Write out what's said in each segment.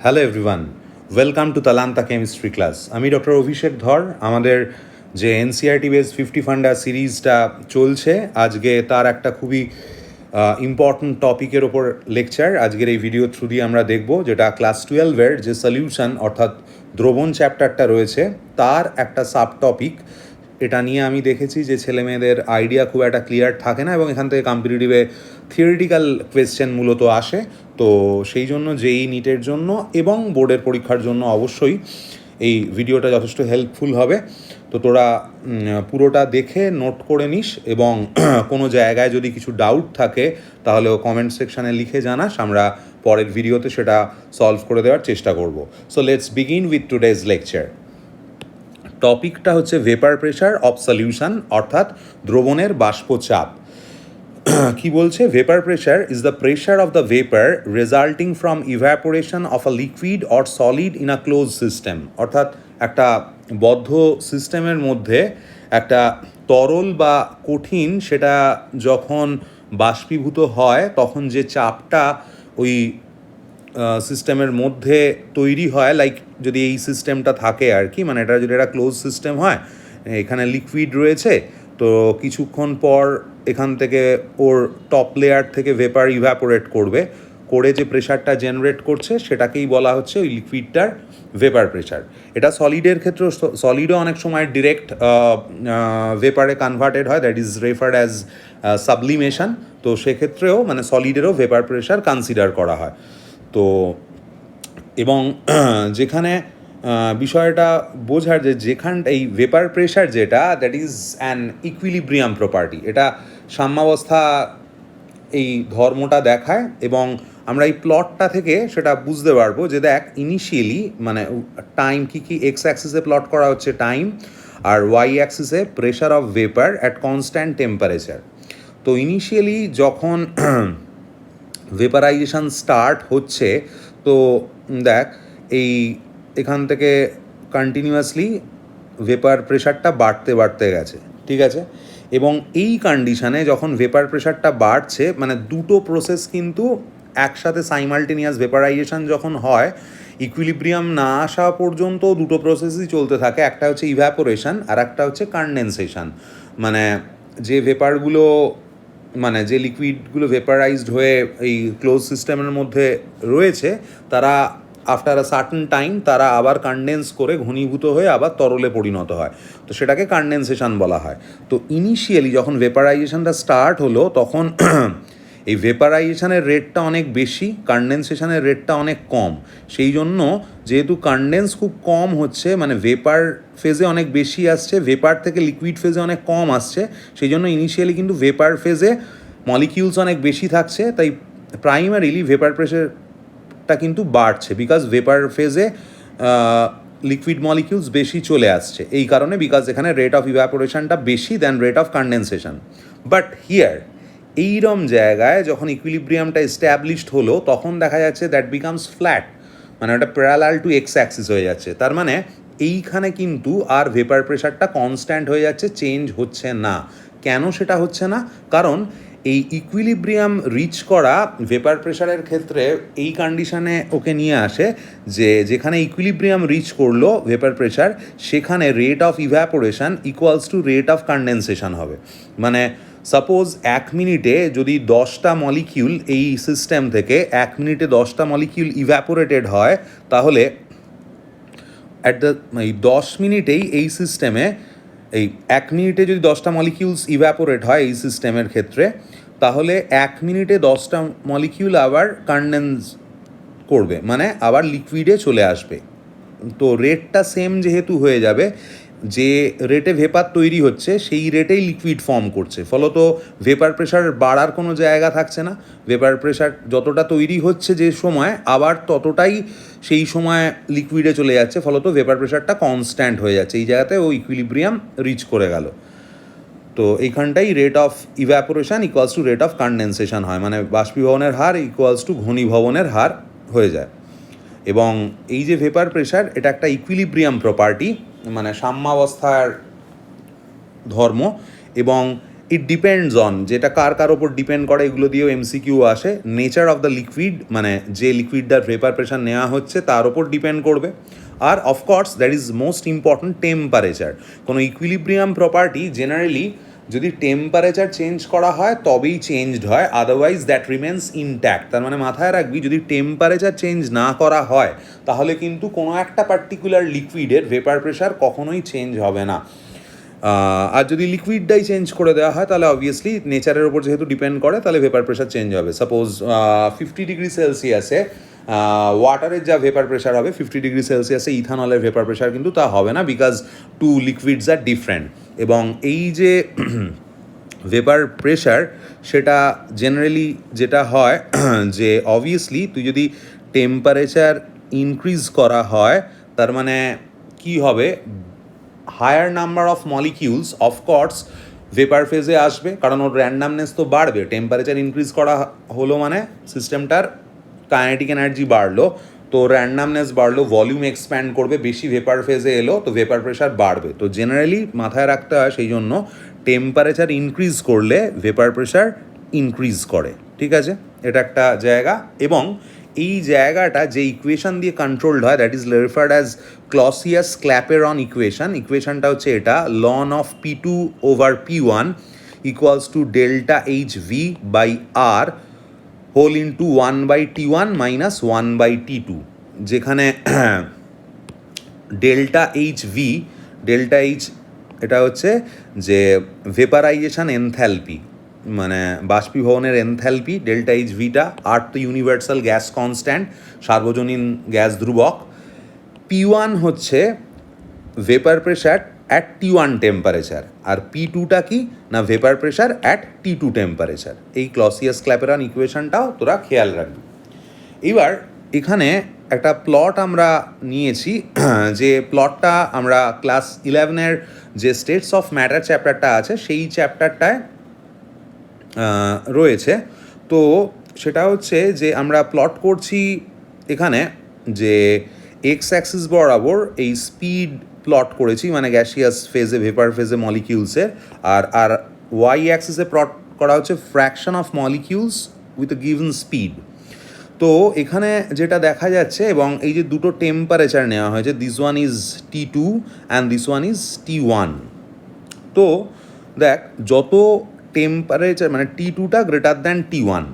Hello everyone, welcome to Talanta chemistry class. আমি doctor Abhishek Dhar. আমাদের যে এনসিআরটি বেস 50 ফান্ডা সিরিজটা চলছে, আজকে তার একটা খুবই ইম্পর্ট্যান্ট টপিকের ওপর লেকচার আজকের এই ভিডিও থ্রু দিয়ে আমরা দেখব, যেটা ক্লাস 12-এর যে সলিউশন অর্থাৎ দ্রবণ চ্যাপ্টারটা রয়েছে তার একটা সাব টপিক। এটা নিয়ে আমি দেখেছি যে ছেলেমেয়েদের আইডিয়া খুব একটা ক্লিয়ার থাকে না এবং এখান থেকে কম্পিটিটিভে থিওরিটিক্যাল কোয়েশ্চেন মূলত আসে। তো সেই জন্য যেই নিটের জন্য এবং বোর্ডের পরীক্ষার জন্য অবশ্যই এই ভিডিওটা যথেষ্ট হেল্পফুল হবে। তো তোরা পুরোটা দেখে নোট করে নিস এবং কোনো জায়গায় যদি কিছু ডাউট থাকে তাহলেও কমেন্ট সেকশানে লিখে জানাস, আমরা পরের ভিডিওতে সেটা সলভ করে দেওয়ার চেষ্টা করব। So let's begin with today's lecture. টপিকটা হচ্ছে ভেপার প্রেশার অফ সলিউশন, অর্থাৎ দ্রবণের বাষ্পচাপ। কি বলছে? Vapour pressure is the pressure of the vapour resulting from evaporation of a liquid or solid in a close system. অর্থাৎ একটা বদ্ধ সিস্টেমের মধ্যে একটা তরল বা কঠিন সেটা যখন বাষ্পীভূত হয় তখন যে চাপটা ওই সিস্টেমের মধ্যে তৈরি হয়, লাইক যদি এই সিস্টেমটা থাকে আর কি, মানে এটা যদি একটা ক্লোজ সিস্টেম হয়, এখানে লিকুইড রয়েছে, তো কিছুক্ষণ পর এখান থেকে ওর টপ লেয়ার থেকে ভেপার ইভ্যাপোরেট করবে, করে যে প্রেশারটা জেনারেট করছে সেটাকেই বলা হচ্ছে ওই লিকুইডটার ভেপার প্রেশার। এটা সলিডের ক্ষেত্রেও, সলিডও অনেক সময় ডিরেক্ট ভেপারে কনভার্টেড হয়, that is referred as sublimation. তো সেক্ষেত্রেও মানে সলিডেরও ভেপার প্রেশার কনসিডার করা হয়। তো এবং যেখানে বিষয়টা বোঝার যে এই ভেপার প্রেশার যেটা, that is an equilibrium property, এটা সাম্যাবস্থা এই ধর্মটা দেখায় এবং আমরা এই প্লটটা থেকে সেটা বুঝতে পারবো যে দেখ ইনিশিয়ালি মানে টাইম কী এক্স অ্যাক্সিসে প্লট করা হচ্ছে টাইম, আর ওয়াই অ্যাক্সিসে pressure of vapour at constant temperature. তো ইনিশিয়ালি যখন ভেপারাইজেশন স্টার্ট হচ্ছে, তো দেখ এখান থেকে কন্টিনিউয়াসলি ভেপার প্রেশারটা বাড়তে গেছে, ঠিক আছে? এবং এই কন্ডিশানে যখন ভেপার প্রেশারটা বাড়ছে, মানে দুটো প্রসেস কিন্তু একসাথে সাইমালটেনিয়াস ভেপারাইজেশন যখন হয়, ইকুইলিব্রিয়াম না আসা পর্যন্ত দুটো প্রসেসই চলতে থাকে। একটা হচ্ছে ইভ্যাপোরেশন আর একটা হচ্ছে কনডেনসেশন। মানে যে ভেপারগুলো মানে যে লিকুইডগুলো ভেপারাইজড হয়ে এই ক্লোজ সিস্টেমের মধ্যে রয়েছে, তারা আফটার আ সার্টেন টাইম তারা আবার কনডেন্স করে ঘনীভূত হয়ে আবার তরলে পরিণত হয়, তো সেটাকে কনডেনসেশন বলা হয়। তো ইনিশিয়ালি যখন ভেপারাইজেশনটা স্টার্ট হলো তখন এই ভেপারাইজেশনের রেটটা অনেক বেশি, কনডেনসেশনের রেটটা অনেক কম। সেই জন্য যেহেতু কনডেন্স খুব কম হচ্ছে, মানে ভেপার ফেজে অনেক বেশি আসছে, ভেপার থেকে লিকুইড ফেজে অনেক কম আসছে, সেই জন্য ইনিশিয়ালি কিন্তু ভেপার ফেজে মলিকিউলস অনেক বেশি থাকছে, তাই প্রাইমারিলি ভেপার প্রেশারটা কিন্তু বাড়ছে, বিকজ ভেপার ফেজে লিকুইড মলিকিউলস বেশি চলে আসছে, এই কারণে, বিকজ এখানে রেট অফ ইভ্যাপোরেশনটা বেশি than rate of condensation. But here এইরম জায়গায় যখন ইকুইলিব্রিয়ামটা এস্টাবলিশড হলো তখন দেখা যাচ্ছে দ্যাট বিকামস ফ্ল্যাট, মানে ওটা প্যারালাল টু এক্স অ্যাক্সিস হয়ে যাচ্ছে। তার মানে এইখানে কিন্তু আর ভেপার প্রেশারটা কনস্ট্যান্ট হয়ে যাচ্ছে, চেঞ্জ হচ্ছে না। কেন সেটা হচ্ছে না? কারণ এই ইকুইলিব্রিয়াম রিচ করা ভেপার প্রেশারের ক্ষেত্রে এই কন্ডিশনে ওকে নিয়ে আসে যে যেখানে ইকুইলিব্রিয়াম রিচ করলো ভেপার প্রেশার, সেখানে rate of evaporation equals to rate of condensation হবে। মানে সাপোজ 1 মিনিটে যদি 10টা মলিকিউল এই সিস্টেম থেকে 1 মিনিটে 10টা মলিকিউল ইভ্যাপোরেটেড হয়, তাহলে এই 10 মিনিটেই এই সিস্টেমে এই 1 মিনিটে যদি 10টা মলিকিউলস ইভ্যাপোরেট হয় এই সিস্টেমের ক্ষেত্রে, তাহলে 1 মিনিটে 10টা মলিকিউল আবার কনডেন্স করবে, মানে আবার লিকুইডে চলে আসবে। তো রেটটা সেম যেহেতু হয়ে যাবে, যে রেটে ভেপার তৈরি হচ্ছে সেই রেটেই লিকুইড ফর্ম করছে, ফলত ভেপার প্রেশার বাড়ার কোনো জায়গা থাকছে না। ভেপার প্রেশার যতটা তৈরি হচ্ছে যে সময়, আবার ততটাই সেই সময় লিকুইডে চলে যাচ্ছে, ফলত ভেপার প্রেশারটা কনস্ট্যান্ট হয়ে যাচ্ছে। এই জায়গাতে ও ইকুইলিব্রিয়াম রিচ করে গেল। তো এইখানটাই rate of evaporation equals to rate of condensation হয়, মানে বাষ্পীভবনের হার ইকুয়ালস টু ঘনীভবনের হার হয়ে যায়। এবং এই যে ভেপার প্রেশার, এটা একটা ইকুইলিব্রিয়াম প্রপার্টি, মানে সাম্যাবস্থার ধর্ম, এবং ইট ডিপেন্ডস অন, যেটা কার কার ওপর ডিপেন্ড করে এগুলো দিয়েও এমসিকিউ আসে। নেচার অফ দ্য লিকুইড, মানে যে লিকুইডটার ভেপার প্রেশার নেওয়া হচ্ছে তার ওপর ডিপেন্ড করবে। আর of course that is most important temperature. কোনো ইকুইলিব্রিয়াম প্রপার্টি জেনারেলি যদি টেম্পারেচার চেঞ্জ করা হয় তবেই চেঞ্জড হয়, আদারওয়াইজ দ্যাট রিমেন্স ইনট্যাক্ট। তার মানে মাথায় রাখবি, যদি টেম্পারেচার চেঞ্জ না করা হয় তাহলে কিন্তু কোনো একটা পার্টিকুলার লিকুইডের ভেপার প্রেশার কখনোই চেঞ্জ হবে না। আর যদি লিকুইডটাই চেঞ্জ করে দেওয়া হয় তাহলে অবভিয়াসলি নেচারের ওপর যেহেতু ডিপেন্ড করে তাহলে ভেপার প্রেশার চেঞ্জ হবে। সাপোজ 50 ডিগ্রি সেলসিয়াসে ওয়াটারের যা ভেপার প্রেশার হবে, 50 ডিগ্রি সেলসিয়াসে ইথানলের ভেপার প্রেশার কিন্তু তা হবে না, because two liquids are different. এবং এই যে ভেপার প্রেশার, সেটা জেনারেলি যেটা হয় যে অবভিয়াসলি তুই যদি টেম্পারেচার ইনক্রিজ করা হয় তার মানে কি হবে, higher number of molecules of course vapour ফেজে আসবে, কারণ ওর র্যান্ডামনেস তো বাড়বে। টেম্পারেচার ইনক্রিজ করা হলো মানে সিস্টেমটার কাইনেটিক এনার্জি বাড়লো, তো র্যান্ডামনেস বাড়লো, ভলিউম এক্সপ্যান্ড করবে, বেশি ভেপার ফেজে এলো, তো ভেপার প্রেশার বাড়বে। তো জেনারেলি মাথায় রাখতে হয় সেই জন্য টেম্পারেচার ইনক্রিজ করলে ভেপার প্রেশার ইনক্রিজ করে, ঠিক আছে? এটা একটা জায়গা। এবং এই জায়গাটা যে ইকুয়েশন দিয়ে কন্ট্রোলড হয় that is referred as Clausius Clapeyron equation. ইকুয়েশনটা হচ্ছে এটা, ln of P2/P1 equals to delta H V by R whole into 1/T1 minus 1/T2, যেখানে delta H V, delta H এটা হচ্ছে যে ভেপারাইজেশন এনথ্যালপি, মানে বাষ্পীভবনের এনথ্যালপি। ডেল্টা এইচ ভিটা, আর তো ইউনিভার্সাল গ্যাস কনস্ট্যান্ট, সার্বজনীন গ্যাস ধ্রুবক। P1 হচ্ছে vapour pressure at T1 temperature, আর P2টা কি না, vapour pressure at T2 temperature. এই ক্লসিয়াস-ক্ল্যাপেরন ইকুয়েশনটাও তোরা খেয়াল রাখবি। এবার এখানে একটা প্লট আমরা নিয়েছি, যে প্লটটা আমরা ক্লাস 11-এর যে স্টেটস অফ ম্যাটার চ্যাপ্টারটা আছে সেই চ্যাপ্টারটায় রয়েছে। তো সেটা হচ্ছে যে আমরা প্লট করছি এখানে যে এক্স অ্যাক্সিস বরাবর এই স্পিড প্লট করেছি, মানে গ্যাসিয়াস ফেজে, ভেপার ফেজে মলিকিউলসের, আর ওয়াই অ্যাক্সিসে প্লট করা হচ্ছে fraction of molecules with a given speed. তো এখানে যেটা দেখা যাচ্ছে, এবং এই যে দুটো টেম্পারেচার নেওয়া হয়েছে, this one is T2 and this one is T1। তো দেখ, যত টেম্পারেচার মানে T2টা গ্রেটার দ্যান T1,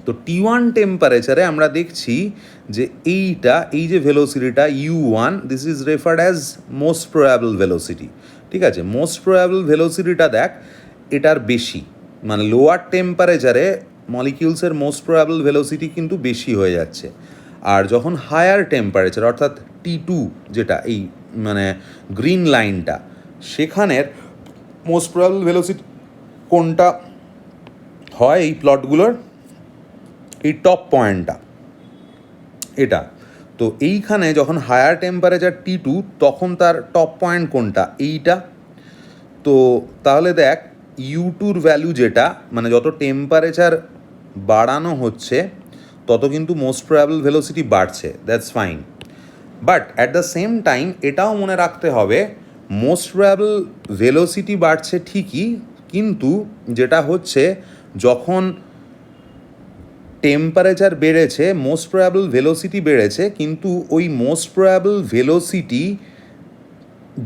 তো T1 টেম্পারেচারে আমরা দেখছি যে এই যে ভেলোসিটিটা U1, this is referred as most probable velocity, ঠিক আছে? মোস্ট প্রবাবল ভেলোসিটিটা দেখ এটার বেশি, মানে লোয়ার টেম্পারেচারে মলিকিউলসের মোস্ট প্রবাবল ভেলোসিটি কিন্তু বেশি হয়ে যাচ্ছে। আর যখন হায়ার টেম্পারেচার অর্থাৎ T2, যেটা এই মানে গ্রিন লাইনটা, সেখানের মোস্ট প্রবাবল ভেলোসিটি কোনটা হয় এই প্লটগুলোর, এই টপ পয়েন্টটা এটা। তো এইখানে যখন হায়ার টেম্পারেচার T2 তখন তার টপ পয়েন্ট কোনটা, এইটা। তো তাহলে দেখ U2-র ভ্যালু যেটা, মানে যত টেম্পারেচার বাড়ানো হচ্ছে তত কিন্তু মোস্ট প্রবাবল ভেলোসিটি বাড়ছে, that's fine. But at the same time এটাও মনে রাখতে হবে, মোস্ট প্রবাবল ভেলোসিটি বাড়ছে ঠিকই, কিন্তু যেটা হচ্ছে যখন টেম্পারেচার বেড়েছে মোস্ট প্রবাবল ভেলোসিটি বেড়েছে, কিন্তু ওই মোস্ট প্রবাবল ভেলোসিটি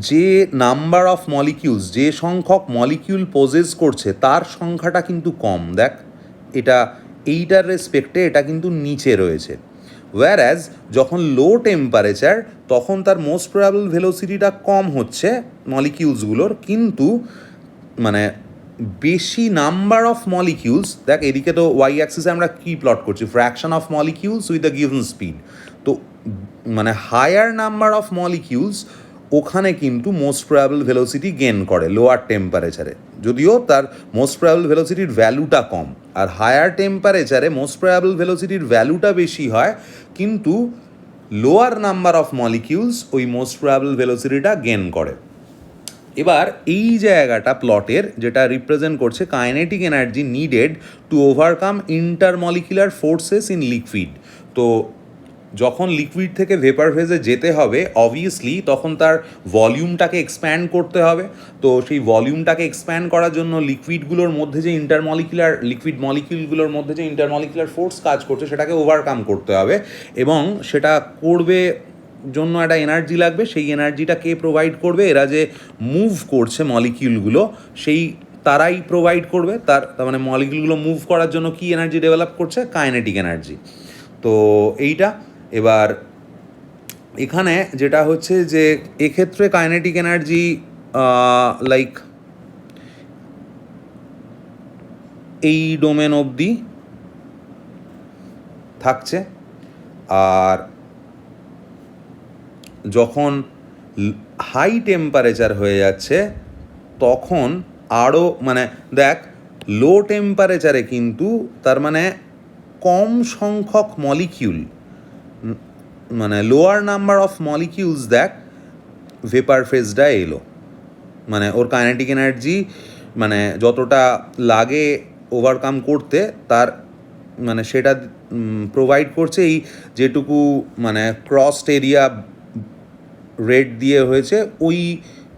যে নাম্বার অফ মলিকিউলস, যে সংখ্যক মলিকিউল পজেস করছে তার সংখ্যাটা কিন্তু কম। দেখ এটা, এইটার রেসপেক্টে এটা কিন্তু নিচে রয়েছে। ওয়্যারঅ্যাজ যখন লো টেম্পারেচার তখন তার মোস্ট প্রবাবল ভেলোসিটিটা কম হচ্ছে মলিকিউলসগুলোর, কিন্তু মানে বেশি নাম্বার অফ মলিকিউলস, দেখ এদিকে তো ওয়াই অ্যাক্সিসে আমরা কী প্লট করছি, fraction of molecules with the given speed. তো মানে হায়ার নাম্বার অফ মলিকিউলস ওখানে কিন্তু মোস্ট প্রবাবল ভেলোসিটি গেন করে লোয়ার টেম্পারেচারে, যদিও তার মোস্ট প্রবাবল ভেলোসিটির ভ্যালুটা কম। আর হায়ার টেম্পারেচারে মোস্ট প্রবাবল ভেলোসিটির ভ্যালুটা বেশি হয়, কিন্তু লোয়ার নাম্বার অফ মলিকিউলস ওই মোস্ট প্রবাবল ভেলোসিটিটা গেন করে। এবার এই জায়গাটা প্লটের যেটা রিপ্রেজেন্ট করছে kinetic energy needed to overcome intermolecular forces in liquid. তো যখন লিকুইড থেকে ভেপার ফেজে যেতে হবে অবভিয়াসলি তখন তার ভলিউমটাকে এক্সপ্যান্ড করতে হবে। তো সেই ভলিউমটাকে এক্সপ্যান্ড করার জন্য লিকুইডগুলোর মধ্যে যে লিকুইড মলিকিউলগুলোর মধ্যে যে ইন্টারমলিকুলার ফোর্স কাজ করছে সেটাকে ওভারকাম করতে হবে, এবং সেটা করবে জন্য একটা এনার্জি লাগবে। সেই এনার্জিটা কে প্রোভাইড করবে? এরা যে মুভ করছে মলিকিউলগুলো, সেই তারাই প্রোভাইড করবে। তার মানে মলিকিউলগুলো মুভ করার জন্য কি এনার্জি ডেভেলপ করছে? Kinetic energy. তো এইটা এবার এখানে যেটা হচ্ছে যে এক্ষেত্রে কাইনেটিক এনার্জি লাইক এই ডোমেন অবধি থাকছে, আর যখন হাই টেম্পারেচার হয়ে যাচ্ছে তখন আরও মানে দেখ লো টেম্পারেচারে কিন্তু তার মানে কম সংখ্যক মলিকিউল, মানে লোয়ার নাম্বার অফ মলিকিউলস দেখ ভেপার ফেজটা এলো, মানে ওর কাইনেটিক এনার্জি মানে যতটা লাগে ওভারকাম করতে তার মানে সেটা প্রোভাইড করছে এই যেটুকু মানে ক্রসড এরিয়া রেড দিয়ে হয়েছে ওই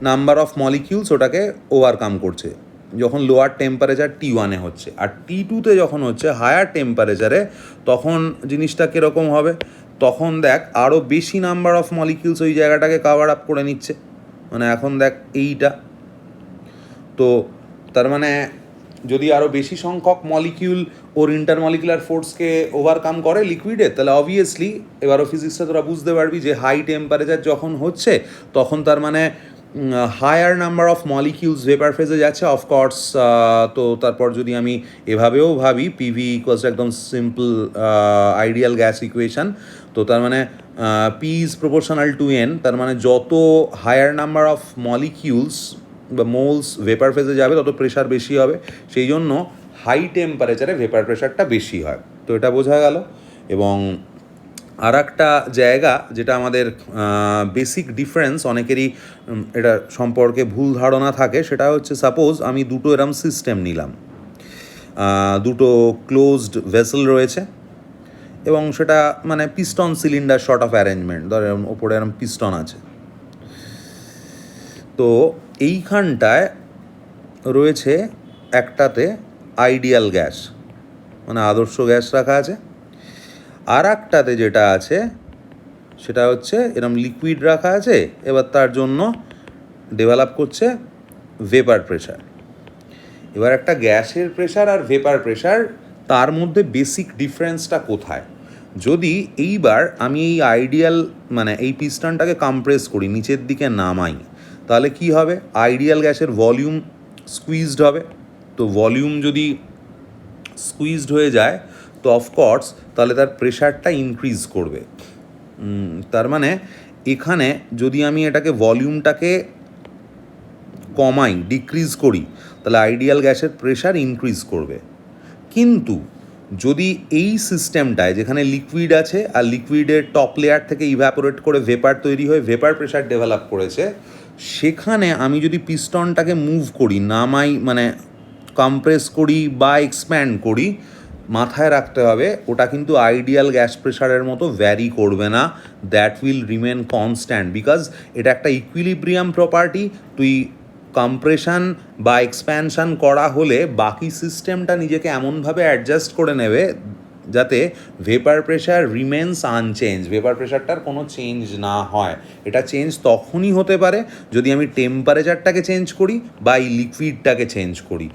নাম্বার অফ মলিকিউলস ওটাকে ওভারকাম করছে যখন লোয়ার টেম্পারেচার T1-এ হচ্ছে। আর T2-তে যখন হচ্ছে হায়ার টেম্পারেচারে তখন জিনিসটা কীরকম হবে? তখন দেখ আরও বেশি নাম্বার অফ মলিকিউলস ওই জায়গাটাকে কাভার আপ করে নিচ্ছে। মানে এখন দেখ এইটা, তো তার মানে যদি আরও বেশি সংখ্যক মলিকিউল ওর ইন্টারমলিকুলার ফোর্সকে ওভারকাম করে লিকুইডে, তাহলে অবভিয়াসলি এবারও ফিজিক্সটা তোরা বুঝতে পারবি যে হাই টেম্পারেচার যখন হচ্ছে তখন তার মানে higher number of molecules vapour ফেজে যাচ্ছে অফকোর্স। তো তারপর যদি আমি এভাবেও ভাবি পিভি ইকুয়ালস একদম সিম্পল আইডিয়াল গ্যাস ইকুয়েশান, তো তার মানে P is proportional to n, তার মানে যত হায়ার নাম্বার অফ মলিকিউলস বা মোলস ভেপার ফেজে যাবে তত প্রেশার বেশি হবে, সেই জন্য হাই টেম্পারেচারে ভেপার প্রেশারটা বেশি হয়। তো এটা বোঝা গেল। এবং আর একটা জায়গা যেটা আমাদের বেসিক ডিফারেন্স, অনেকেরই এটা সম্পর্কে ভুল ধারণা থাকে, সেটা হচ্ছে সাপোজ আমি দুটো এরম সিস্টেম নিলাম, দুটো ক্লোজড ভেসেল রয়েছে এবং সেটা মানে piston cylinder short of arrangement, ধর এরম ওপরে এরম পিস্টন আছে। তো এইখানটায় রয়েছে একটাতে আইডিয়াল গ্যাস মানে আদর্শ গ্যাস রাখা আছে, আর একটাতে যেটা আছে সেটা হচ্ছে এরম লিকুইড রাখা আছে, এবার তার জন্য ডেভেলপ করছে ভেপার প্রেশার। এবার একটা গ্যাসের প্রেশার আর ভেপার প্রেশার তার মধ্যে বেসিক ডিফারেন্সটা কোথায়? যদি এইবার আমি এই আইডিয়াল মানে এই পিস্টনটাকে কম্প্রেস করি, নিচের দিকে নামাই, তাহলে কি হবে? আইডিয়াল গ্যাসের ভলিউম স্কুইজড হবে। তো ভলিউম যদি স্কুইজড হয়ে যায় তো অফকোর্স তাহলে তার প্রেশারটা ইনক্রিজ করবে। তার মানে এখানে যদি আমি এটাকে ভলিউমটাকে কমাই, ডিক্রিজ করি, তাহলে আইডিয়াল গ্যাসের প্রেশার ইনক্রিজ করবে। কিন্তু যদি এই সিস্টেমটায় যেখানে লিকুইড আছে আর লিকুইডের টপ লেয়ার থেকে ইভ্যাপোরেট করে ভেপার তৈরি হয়ে ভেপার প্রেশার ডেভেলপ করেছে, সেখানে আমি যদি পিস্টনটাকে মুভ করি, নামাই মানে কম্প্রেস করি বা এক্সপ্যান্ড করি, মাথায় রাখতে হবে ওটা কিন্তু আইডিয়াল গ্যাস প্রেশারের মতো ভ্যারি করবে না, that will remain constant, because এটা একটা ইকুইলিব্রিয়াম প্রপার্টি। তুই কম্প্রেশন বা এক্সপ্যানশন করা হলে বাকি সিস্টেমটা নিজেকে এমনভাবে অ্যাডজাস্ট করে নেবে যাতে vapour pressure remains unchange, vapour প্রেশারটার কোনো চেঞ্জ না হয়। এটা চেঞ্জ তখনই হতে পারে যদি আমি টেম্পারেচারটাকে চেঞ্জ করি বা এই লিকুইডটাকে চেঞ্জ করি,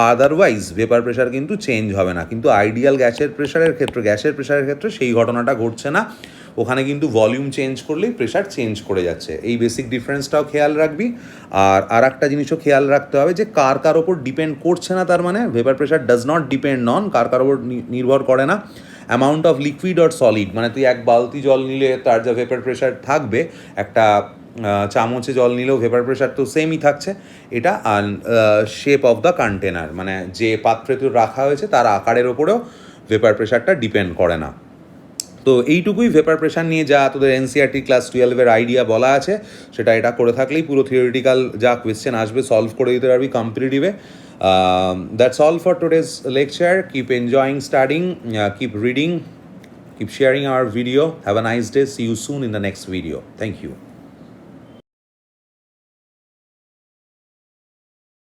আদারওয়াইজ ভেপার প্রেশার কিন্তু চেঞ্জ হবে না। কিন্তু আইডিয়াল গ্যাসের প্রেশারের ক্ষেত্রে সেই ঘটনাটা ঘটছে না, ওখানে কিন্তু ভলিউম চেঞ্জ করলেই প্রেশার চেঞ্জ করে যাচ্ছে। এই বেসিক ডিফারেন্সটাও খেয়াল রাখবি। আর একটা জিনিসও খেয়াল রাখতে হবে যে কার ওপর ডিপেন্ড করছে না, তার মানে vapour pressure does not depend on, কার ওপর নির্ভর করে না amount of liquid or solid. মানে তুই এক বালতি জল নিলে তার যা ভেপার প্রেশার থাকবে, একটা চামচে জল নিলেও ভেপার প্রেশার তো সেমই থাকছে। এটা শেপ অফ দ্য কন্টেনার, মানে যে পাত্রে তো রাখা হয়েছে তার আকারের ওপরেও ভেপার প্রেশারটা ডিপেন্ড করে না। তো এইটুকুই ভেপার প্রেশার নিয়ে যা তোদের এনসিআরটি ক্লাস 12-এর আইডিয়া বলা আছে, সেটা এটা করে থাকলেই পুরো থিওরিটিক্যাল যা কোয়েশ্চেন আসবে সলভ করে দিতে পারবি কম্পিটিটিভে। That's all for today's lecture. Keep enjoying studying, keep reading, Keep sharing our video. Have a nice day. See you soon in the next video. Thank you.